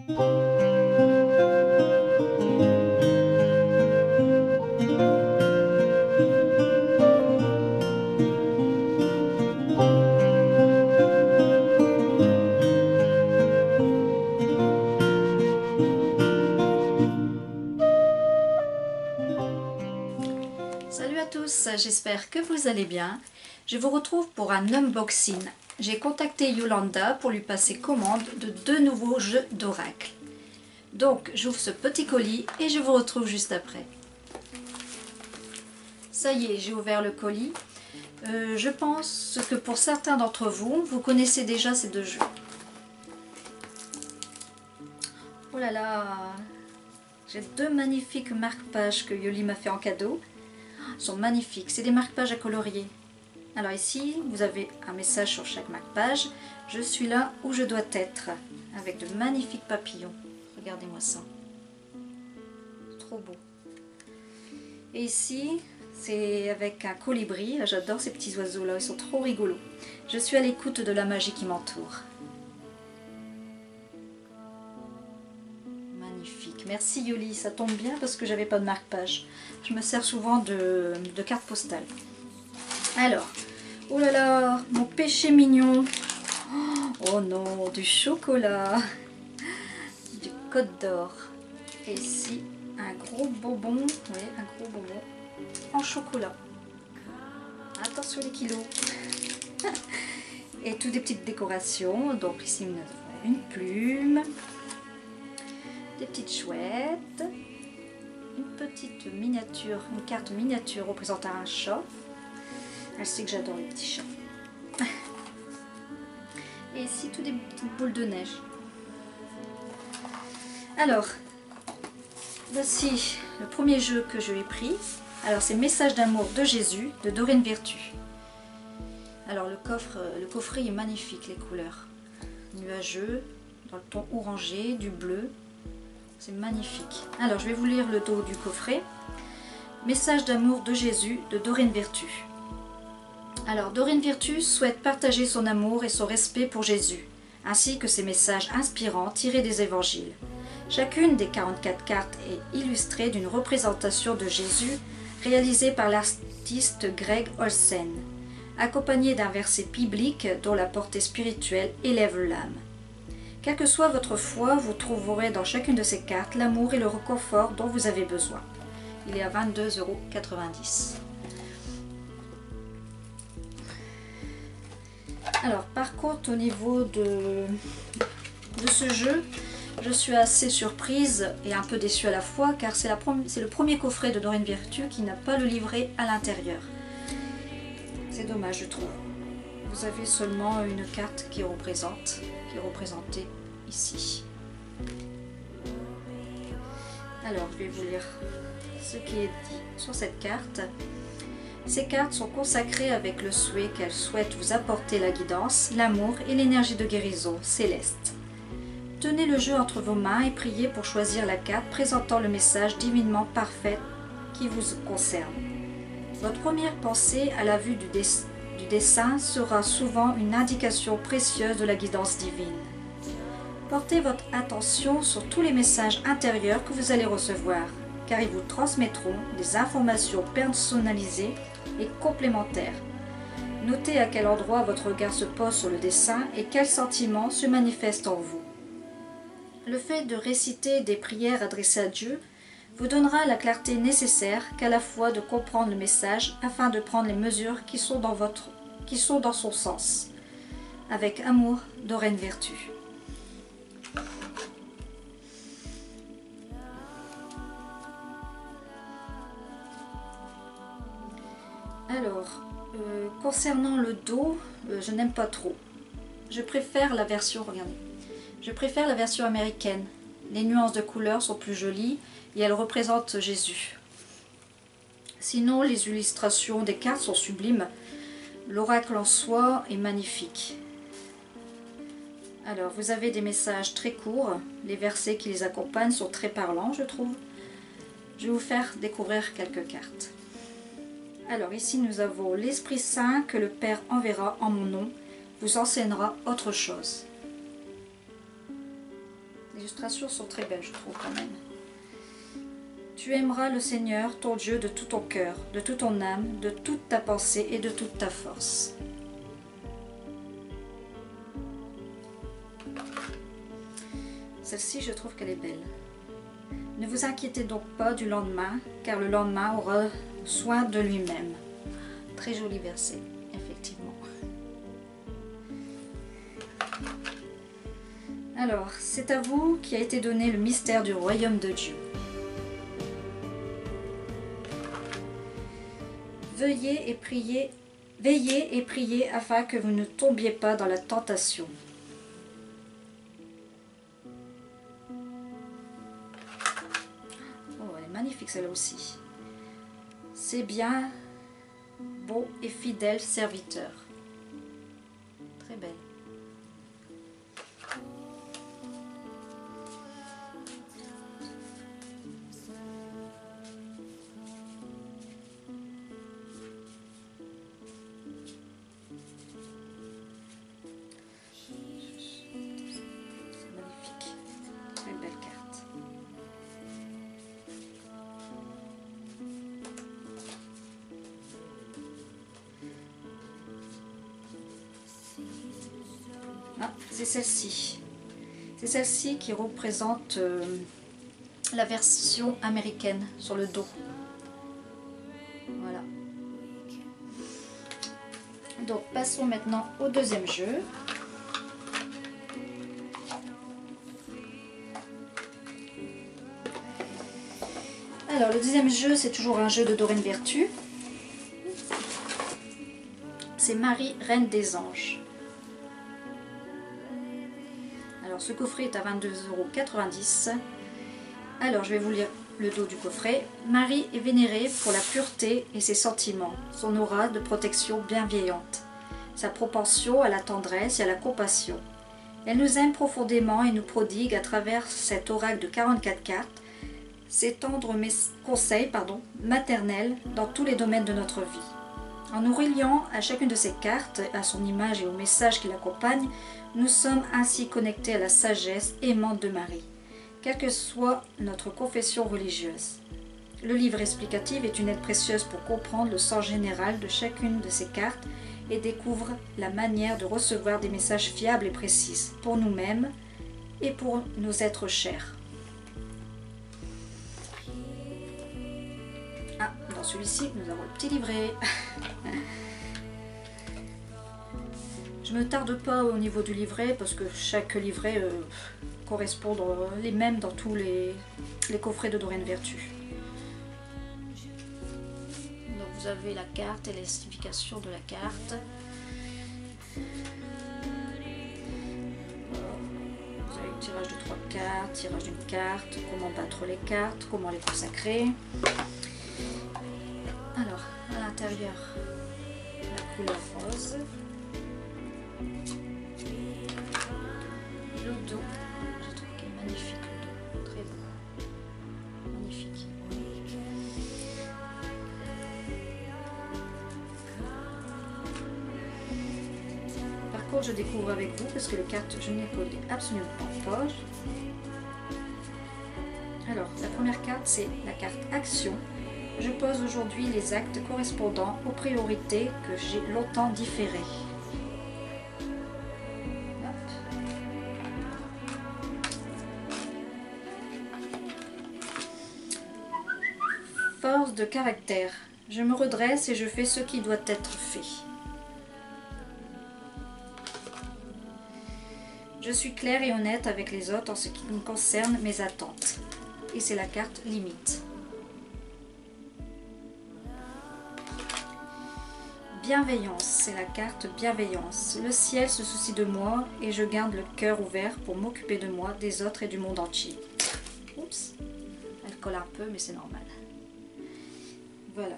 Salut à tous, j'espère que vous allez bien. Je vous retrouve pour un unboxing. J'ai contacté Yolanda pour lui passer commande de 2 nouveaux jeux d'oracle. Donc j'ouvre ce petit colis et je vous retrouve juste après. Ça y est, j'ai ouvert le colis. Je pense que pour certains d'entre vous, vous connaissez déjà ces 2 jeux. Oh là là, j'ai 2 magnifiques marque-pages que Yoli m'a fait en cadeau. Ils sont magnifiques, c'est des marque-pages à colorier. Alors ici, vous avez un message sur chaque marque-page. Je suis là où je dois être, avec de magnifiques papillons. Regardez-moi ça. Trop beau. Et ici, c'est avec un colibri. J'adore ces petits oiseaux-là, ils sont trop rigolos. Je suis à l'écoute de la magie qui m'entoure. Magnifique. Merci Yoli, ça tombe bien parce que j'avais pas de marque-page. Je me sers souvent de cartes postales. Alors, oh là là, mon péché mignon. Oh non, du chocolat, du Côte d'Or. Et ici, un gros bonbon, oui, un gros bonbon en chocolat. Attention les kilos. Et toutes des petites décorations. Donc ici, nous avons une plume, des petites chouettes, une petite miniature, une carte miniature représentant un chat. Elle sait que j'adore les petits chats. Et ici, toutes des petites boules de neige. Alors, voici le premier jeu que je ai pris. Alors, c'est Message d'amour de Jésus de Dorine Virtue. Alors, le coffret est magnifique, les couleurs. Nuageux, dans le ton orangé, du bleu. C'est magnifique. Alors, je vais vous lire le dos du coffret. Message d'amour de Jésus de Dorine Virtue. Alors, Dorine Virtue souhaite partager son amour et son respect pour Jésus, ainsi que ses messages inspirants tirés des évangiles. Chacune des 44 cartes est illustrée d'une représentation de Jésus réalisée par l'artiste Greg Olsen, accompagnée d'un verset biblique dont la portée spirituelle élève l'âme. Quelle que soit votre foi, vous trouverez dans chacune de ces cartes l'amour et le réconfort dont vous avez besoin. Il est à 22,90 €. Alors, par contre, au niveau de ce jeu, je suis assez surprise et un peu déçue à la fois, car c'est le premier coffret de Dorine Virtue qui n'a pas le livret à l'intérieur. C'est dommage, je trouve. Vous avez seulement une carte qui est représentée ici. Alors, je vais vous lire ce qui est dit sur cette carte. Ces cartes sont consacrées avec le souhait qu'elles souhaitent vous apporter la guidance, l'amour et l'énergie de guérison céleste. Tenez le jeu entre vos mains et priez pour choisir la carte présentant le message divinement parfait qui vous concerne. Votre première pensée à la vue du dessin sera souvent une indication précieuse de la guidance divine. Portez votre attention sur tous les messages intérieurs que vous allez recevoir, car ils vous transmettront des informations personnalisées et complémentaires. Notez à quel endroit votre regard se pose sur le dessin et quels sentiments se manifestent en vous. Le fait de réciter des prières adressées à Dieu vous donnera la clarté nécessaire qu'à la fois de comprendre le message afin de prendre les mesures qui sont dans son sens. Avec amour, Dorine Virtue. Alors, concernant le dos, je n'aime pas trop. Je préfère la version, regardez, je préfère la version américaine. Les nuances de couleurs sont plus jolies et elles représentent Jésus. Sinon, les illustrations des cartes sont sublimes. L'oracle en soi est magnifique. Alors, vous avez des messages très courts. Les versets qui les accompagnent sont très parlants, je trouve. Je vais vous faire découvrir quelques cartes. Alors ici nous avons l'Esprit Saint que le Père enverra en mon nom, vous enseignera autre chose. Les illustrations sont très belles, je trouve quand même. Tu aimeras le Seigneur, ton Dieu, de tout ton cœur, de toute ton âme, de toute ta pensée et de toute ta force. Celle-ci, je trouve qu'elle est belle. Ne vous inquiétez donc pas du lendemain, car le lendemain aura soin de lui-même. Très joli verset, effectivement. Alors, c'est à vous qui a été donné le mystère du royaume de Dieu. Veillez et priez afin que vous ne tombiez pas dans la tentation. Oh, elle est magnifique celle-là aussi. C'est bien, bon et fidèle serviteur. Très belle. C'est celle-ci. C'est celle-ci qui représente la version américaine sur le dos. Voilà. Donc passons maintenant au deuxième jeu. Alors le deuxième jeu, c'est toujours un jeu de Doreen Virtue. C'est Marie, Reine des Anges. Alors ce coffret est à 22,90 €. Alors je vais vous lire le dos du coffret. Marie est vénérée pour la pureté et ses sentiments, son aura de protection bienveillante, sa propension à la tendresse et à la compassion. Elle nous aime profondément et nous prodigue à travers cet oracle de 44 cartes ses tendres conseils maternels dans tous les domaines de notre vie. En nous reliant à chacune de ces cartes, à son image et au message qui l'accompagne, nous sommes ainsi connectés à la sagesse aimante de Marie, quelle que soit notre confession religieuse. Le livre explicatif est une aide précieuse pour comprendre le sens général de chacune de ces cartes et découvre la manière de recevoir des messages fiables et précis pour nous-mêmes et pour nos êtres chers. Ah, dans celui-ci, nous avons le petit livret. Je me tarde pas au niveau du livret parce que chaque livret correspond les mêmes dans tous les coffrets de Doreen Virtue. Donc vous avez la carte et l'explication de la carte. Vous avez le tirage de 3 cartes, tirage d'une carte, comment battre les cartes, comment les consacrer. Alors, à l'intérieur, la couleur rose. Le dos, je trouve qu'il est magnifique le dos, très beau, magnifique. Par contre, je découvre avec vous parce que les cartes, je ne les connais absolument pas. Alors, la première carte, c'est la carte Action. Je pose aujourd'hui les actes correspondant aux priorités que j'ai longtemps différées. Force de caractère. Je me redresse et je fais ce qui doit être fait. Je suis claire et honnête avec les autres en ce qui me concerne mes attentes. Et c'est la carte limite. Bienveillance, c'est la carte bienveillance. Le ciel se soucie de moi et je garde le cœur ouvert pour m'occuper de moi, des autres et du monde entier. Oups, elle colle un peu mais c'est normal. Voilà.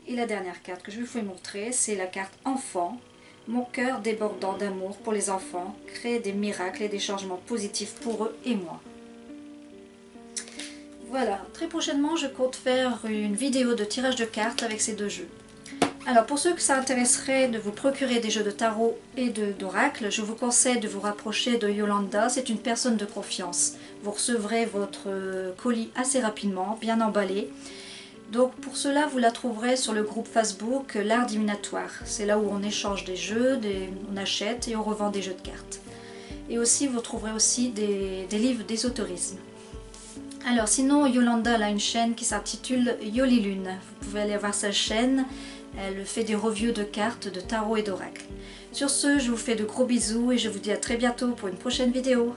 Et la dernière carte que je vais vous montrer, c'est la carte enfant. Mon cœur débordant d'amour pour les enfants crée des miracles et des changements positifs pour eux et moi. Voilà, très prochainement je compte faire une vidéo de tirage de cartes avec ces deux jeux. Alors pour ceux que ça intéresserait de vous procurer des jeux de tarot et d'oracle, je vous conseille de vous rapprocher de Yolanda, c'est une personne de confiance. Vous recevrez votre colis assez rapidement, bien emballé. Donc pour cela, vous la trouverez sur le groupe Facebook L'Art Divinatoire. C'est là où on échange des jeux, on achète et on revend des jeux de cartes. Et aussi, vous trouverez aussi des livres d'ésotérisme. Alors sinon, Yolanda elle a une chaîne qui s'intitule Yoli Lune. Vous pouvez aller voir sa chaîne. Elle fait des reviews de cartes, de tarot et d'oracle. Sur ce, je vous fais de gros bisous et je vous dis à très bientôt pour une prochaine vidéo.